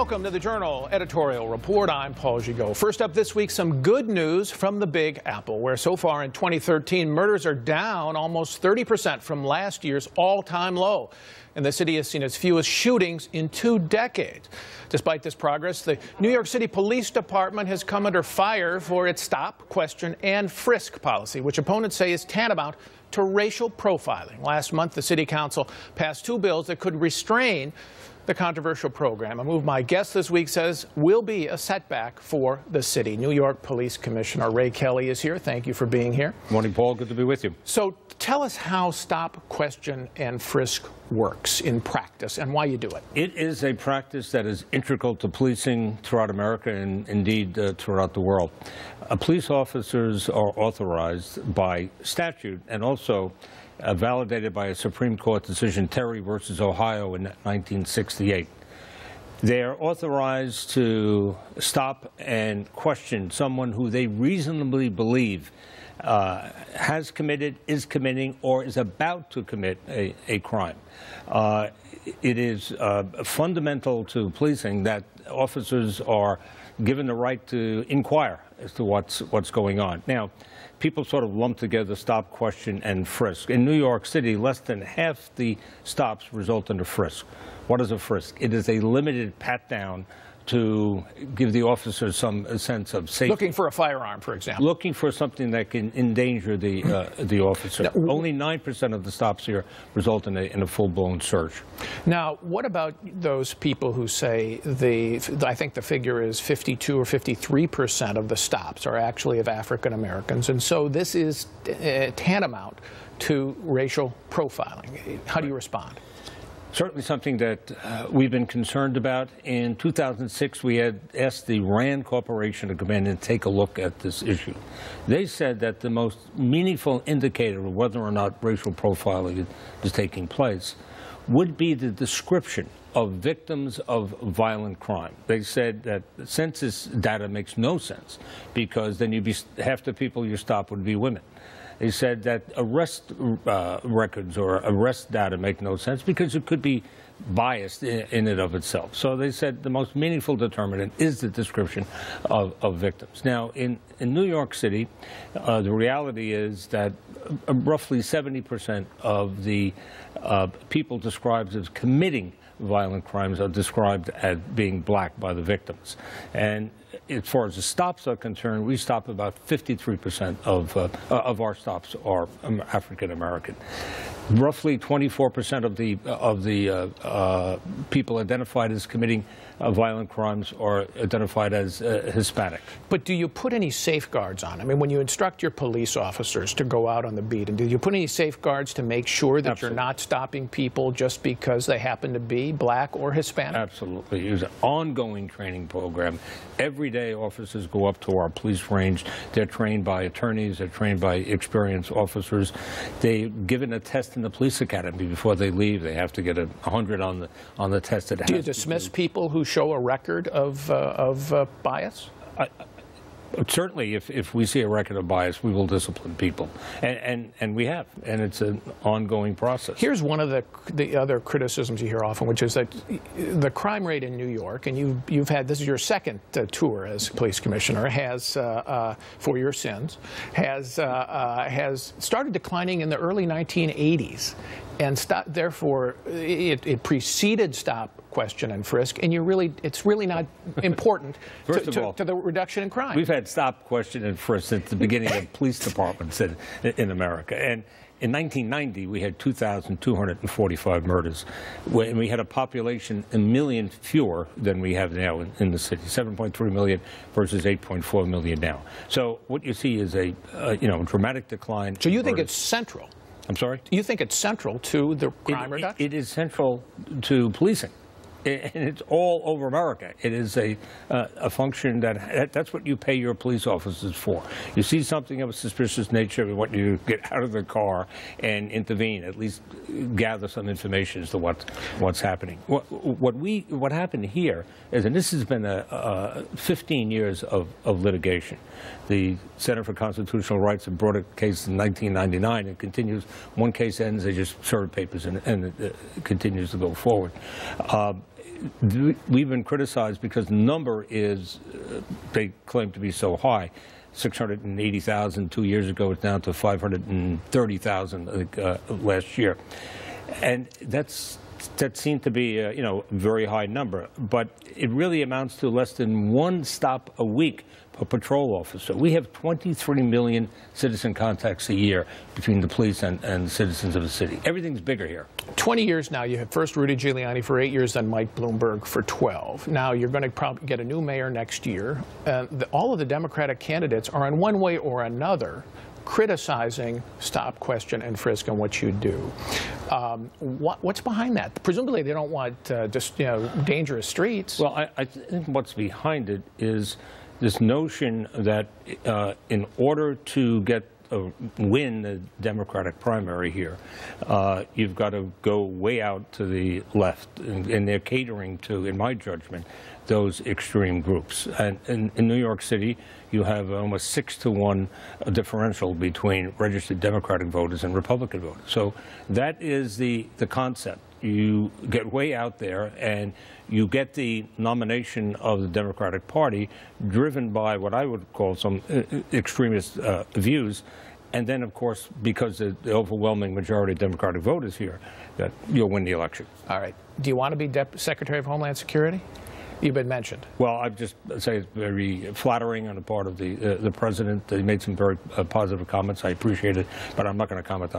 Welcome to the Journal Editorial Report. I'm Paul Gigot. First up this week, some good news from the Big Apple, where so far in 2013, murders are down almost 30% from last year's all-time low. And the city has seen its fewest shootings in 2 decades. Despite this progress, the New York City Police Department has come under fire for its stop, question, and frisk policy, which opponents say is tantamount to racial profiling. Last month, the City Council passed 2 bills that could restrain the controversial program, a move my guest this week says will be a setback for the city. New York Police Commissioner Ray Kelly is here. Thank you for being here. Morning, Paul. Good to be with you. So tell us how stop, question, and frisk works in practice and why you do it. It is a practice that is integral to policing throughout America and indeed throughout the world. Police officers are authorized by statute and also validated by a Supreme Court decision, Terry versus Ohio in 1968. They are authorized to stop and question someone who they reasonably believe has committed, is committing, or is about to commit a crime. It is fundamental to policing that officers are given the right to inquire as to what's going on. Now, people sort of lump together stop, question, and frisk. In New York City, less than half the stops result in a frisk. What is a frisk? It is a limited pat-down to give the officers some sense of safety. Looking for a firearm, for example. Looking for something that can endanger the officer. Now, only 9% of the stops here result in a full-blown search. Now, what about those people who say I think the figure is 52 or 53% of the stops are actually of African Americans, and so this is tantamount to racial profiling. How do you respond? Certainly something that we've been concerned about. In 2006, we had asked the RAND Corporation to come in and take a look at this issue. They said that the most meaningful indicator of whether or not racial profiling is taking place would be the description of victims of violent crime. They said that census data makes no sense because then half the people you stop would be women. They said that arrest records or arrest data make no sense because it could be biased in and of itself. So they said the most meaningful determinant is the description of victims. Now, in New York City, the reality is that roughly 70% of the people described as committing violent crimes are described as being black by the victims. And as far as the stops are concerned, we stop about 53% of our stops are African American. Roughly 24% of the people identified as committing violent crimes are identified as Hispanic. But do you put any safeguards on? I mean, when you instruct your police officers to go out on the beat, and do you put any safeguards to make sure that Absolutely. You're not stopping people just because they happen to be black or Hispanic? Absolutely. It was an ongoing training program. Every day officers go up to our police range. They're trained by attorneys. They're trained by experienced officers. They're given a test in the police academy before they leave. They have to get 100 on the test. Do you dismiss people who show a record of bias? Certainly, if we see a record of bias, we will discipline people, and we have, and it's an ongoing process. Here's one of the other criticisms you hear often, which is that the crime rate in New York, and you've had, this is your second tour as police commissioner, has for your sins, has started declining in the early 1980s, and therefore it preceded stop, question, and frisk, and it's really not important to the reduction in crime. We've had stop, question, and frisk since the beginning of police departments in America. And in 1990, we had 2,245 murders, and we had a population 1 million fewer than we have now in the city, 7.3 million versus 8.4 million now. So what you see is a dramatic decline. So you think it's central? I'm sorry? You think it's central to the crime reduction? It is central to policing. And it's all over America. It is a function that's what you pay your police officers for. You see something of a suspicious nature, we want you to get out of the car and intervene, at least gather some information as to what's happening. What happened here is, and this has been 15 years of litigation. The Center for Constitutional Rights had brought a case in 1999 and continues. One case ends, they just serve papers and it continues to go forward. we've been criticized because the number is, they claim to be so high. 680,000 2 years ago. It's down to 530,000 I think, last year. And that seemed to be a very high number, but it really amounts to less than one stop a week per patrol officer. We have 23 million citizen contacts a year between the police and citizens of the city. Everything's bigger here. 20 years now. You had first Rudy Giuliani for 8 years, then Mike Bloomberg for 12. Now you're going to probably get a new mayor next year. All of the Democratic candidates are in one way or another criticizing Stop, Question, and Frisk and what you do. What's behind that? Presumably they don't want just dangerous streets. Well, I think what's behind it is this notion that in order to win the Democratic primary here, you've got to go way out to the left, and they're catering to, in my judgment, those extreme groups. And in New York City, you have almost 6-to-1 differential between registered Democratic voters and Republican voters. So that is the concept. You get way out there, and you get the nomination of the Democratic Party driven by what I would call some extremist views. And then, of course, because the overwhelming majority of Democratic voters here, that you'll win the election. All right. Do you want to be Secretary of Homeland Security? You've been mentioned. Well, I'd just say it's very flattering on the part of the president. He made some very positive comments. I appreciate it, but I'm not going to comment on it.